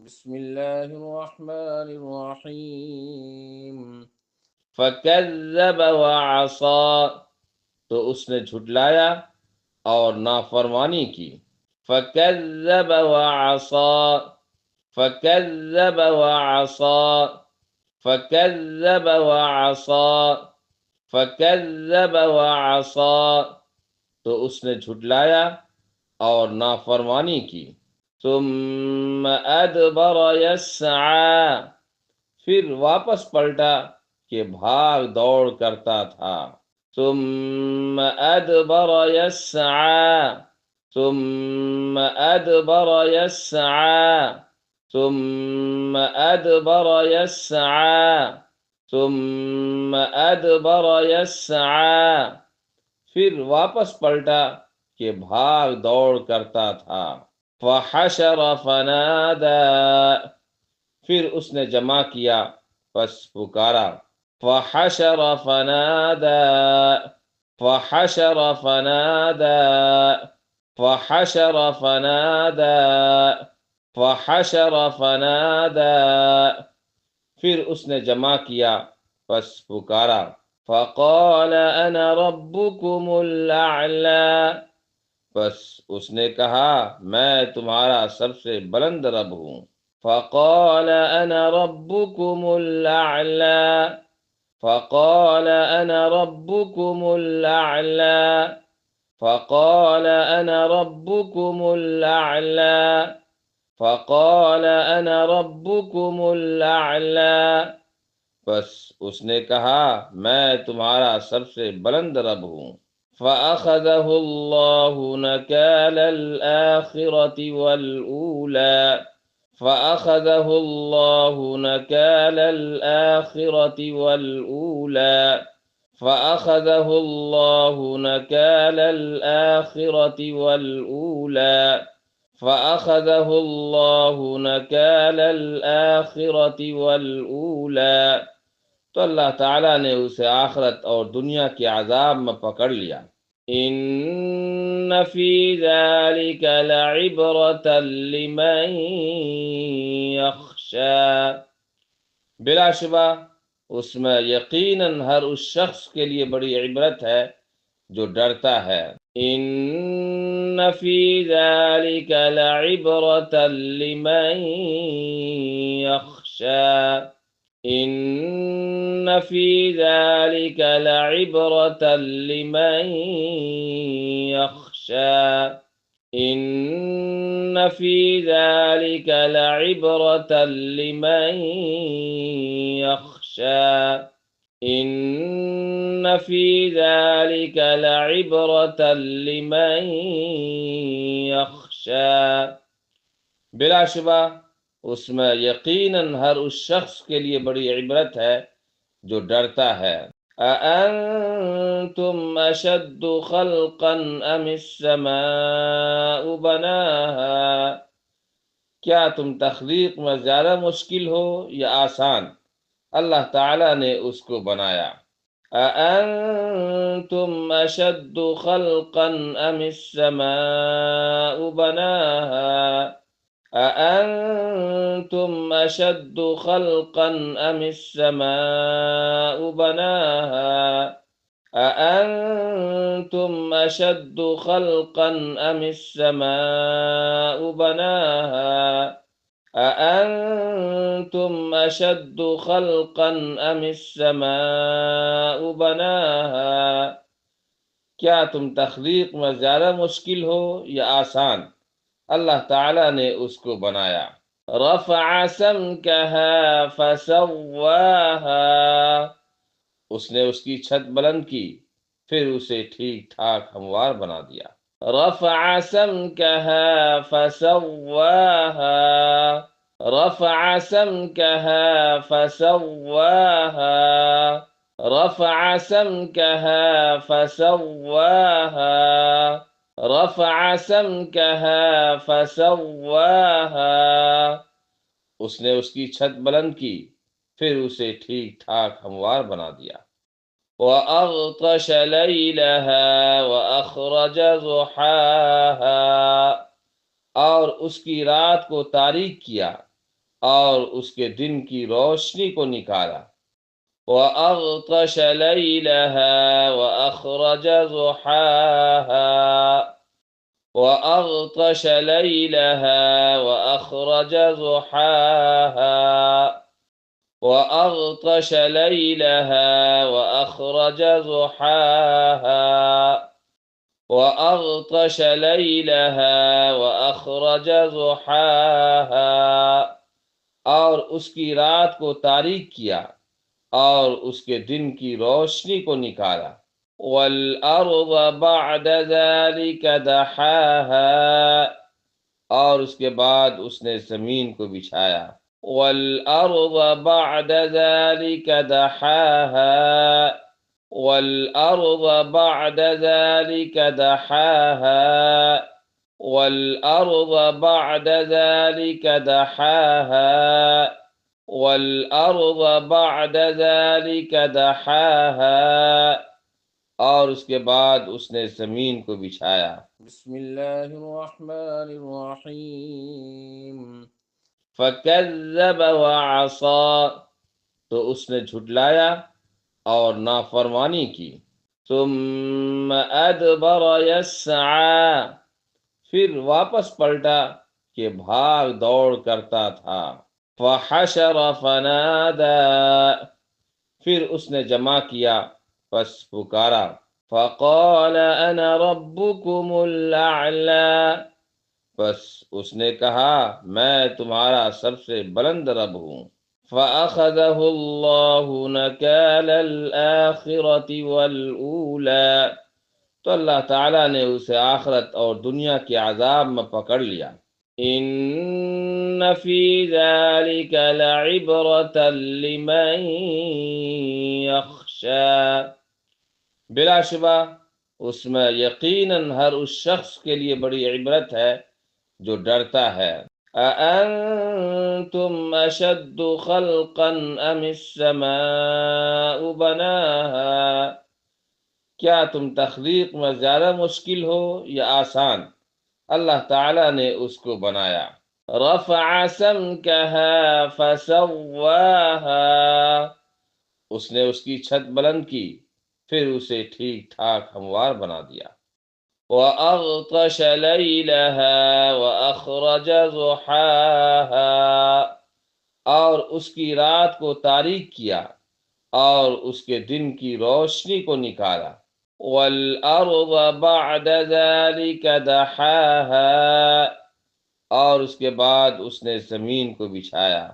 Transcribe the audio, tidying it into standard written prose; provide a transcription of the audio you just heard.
بسم اللہ الرحمن الرحیم فکذب وعصا، تو اس نے جھٹلایا اور نافرمانی کی. فکذب وعصا، فکذب وعصا، فکذب وعصا، فکذب وعصا، تو اس نے جھٹلایا اور نافرمانی کی. ثم ادبر یسعی، پھر واپس پلٹا کہ بھاگ دوڑ کرتا تھا. ثم ادبر یسعی، ثم ادبر یسعی، ثم ادبر یسعی، ثم ادبر یسعی، پھر واپس پلٹا کہ بھاگ دوڑ کرتا تھا. فحشر فنادى، پھر اس نے جمع کیا پس پکارا. فحشر فنادى، فحشر فنادى، فحشر فنادى، فحشر فنادى، پھر اس نے جمع کیا پس پکارا. فقال انا ربكم الاعلى، بس اس نے کہا میں تمہارا سب سے بلند رب ہوں. فقال انا ربكم الاعلى، فقال انا ربكم الاعلى، فقال انا ربكم الاعلى، فقال انا ربكم الاعلى، بس اس نے کہا میں تمہارا سب سے بلند رب ہوں. فأخذه الله نكال الآخرة والأولى، فأخذه الله نكال الآخرة والأولى، فأخذه الله نكال الآخرة والأولى، فأخذه الله نكال الآخرة والأولى، تو اللہ تعالیٰ نے اسے آخرت اور دنیا کے عذاب میں پکڑ لیا. ان فی ذلک لعبرۃ لمن یخشی، بلا شبہ اس میں یقیناً ہر اس شخص کے لیے بڑی عبرت ہے جو ڈرتا ہے. ان فی ذلک لعبرۃ لمن یخشی، ان فی ذلک لعبرۃ لمن یخشی، ان فی ذلک لعبرۃ لمن یخشی، ان فی ذلک لعبرۃ لمن یخشی، بلا شبہ اس میں یقیناً ہر اس شخص کے لیے بڑی عبرت ہے جو ڈرتا ہے. اَأَنتُمْ أَشَدُّ خَلْقًا أَمِ السَّمَاءُ بَنَاهَا، کیا تم تخلیق میں زیادہ مشکل ہو یا آسان؟ اللہ تعالیٰ نے اس کو بنایا. اَأَنتُمْ أَشَدُّ خَلْقًا أَمِ السَّمَاءُ بَنَاهَا، أَأَنتُمْ أَشَدُّ خَلْقًا أَمِ السَّمَاءُ بَنَاهَا، أَأَنتُمْ أَشَدُّ خَلْقًا أَمِ السَّمَاءُ بَنَاهَا، أَأَنتُمْ أَشَدُّ خَلْقًا أَمِ السَّمَاءُ بَنَاهَا، کیا تم تخلیق میں زیادہ مشکل ہو یا آسان؟ اللہ تعالیٰ نے اس کو بنایا. رفع سمكها فسواها، اس نے اس کی چھت بلند کی پھر اسے ٹھیک ٹھاک ہموار بنا دیا. رفع سمكها فسواها، رفع سمكها فسواها، رفع سمكها فسواها، رفع سمكها فسواها، اس نے اس کی چھت بلند کی پھر اسے ٹھیک ٹھاک ہموار بنا دیا. وَأَغْطَشَ لَيْلَهَا وَأَخْرَجَ ضُحَاهَا، اور اس کی رات کو تاریک کیا اور اس کے دن کی روشنی کو نکالا۔ وَأَغْطَشَ لَيْلَهَا وَأَخْرَجَ ضُحَاهَا وَأَغْطَشَ لَيْلَهَا وَأَخْرَجَ ضُحَاهَا وَأَغْطَشَ لَيْلَهَا وَأَخْرَجَ ضُحَاهَا وَأَغْطَشَ لَيْلَهَا وَأَخْرَجَ ضُحَاهَا، اور اس کی رات کو تاریک کیا اور اس کے دن کی روشنی کو نکالا۔ وَالْأَرْضَ بَعْدَ ذَلِكَ دَحَاهَا، اور اس کے بعد اس نے زمین کو بچھایا۔ وَالْأَرْضَ بَعْدَ ذَلِكَ دَحَاهَا وَالْأَرْضَ بَعْدَ ذَلِكَ دَحَاهَا وَالْأَرْضَ بَعْدَ ذَلِكَ دَحَاهَا وَالْأَرْضَ بَعْدَ ذَلِكَ دَحَاهَا، اور اس کے بعد اس نے زمین کو بچھایا۔ بسم اللہ الرحمن الرحیم۔ فَكَذَّبَ وَعَصَى، تو اس نے جھٹلایا اور نافرمانی کی۔ ثُمَّ أَدْبَرَ يَسْعَى، پھر واپس پلٹا کہ بھاگ دوڑ کرتا تھا۔ فَحَشَرَ فَنَادَى، پھر اس نے جمع کیا پس پکارا۔ فَقَالَ أَنَا رَبُّكُمُ الْأَعْلَى، پس اس نے کہا میں تمہارا سب سے بلند رب ہوں۔ فَأَخَذَهُ اللَّهُ نَكَالَ الْآخِرَةِ وَالْأُولَى، تو اللہ تعالیٰ نے اسے آخرت اور دنیا کے عذاب میں پکڑ لیا۔ إِنَّ فِي ذَلِكَ لَعِبْرَةً لِمَن يَخْشَى، بلا شبہ اس میں یقیناً ہر اس شخص کے لیے بڑی عبرت ہے جو ڈرتا ہے۔ أَأَنتُمْ أَشَدُّ خَلْقًا أَمِ السَّمَاءُ بَنَاهَا، کیا تم تخلیق میں زیادہ مشکل ہو یا آسان؟ اللہ تعالیٰ نے اس کو بنایا۔ رَفَعَ سَمْكَهَا فَسَوَّاهَا، اس نے اس کی چھت بلند کی پھر اسے ٹھیک ٹھاک ہموار بنا دیا۔ وَأَغْطَشَ لَيْلَهَا وَأَخْرَجَ ضُحَاهَا، اور اس کی رات کو تاریک کیا اور اس کے دن کی روشنی کو نکالا۔ وَالْأَرْضَ بَعْدَ ذَلِكَ دَحَاهَا، اور اس کے بعد اس نے زمین کو بچھایا۔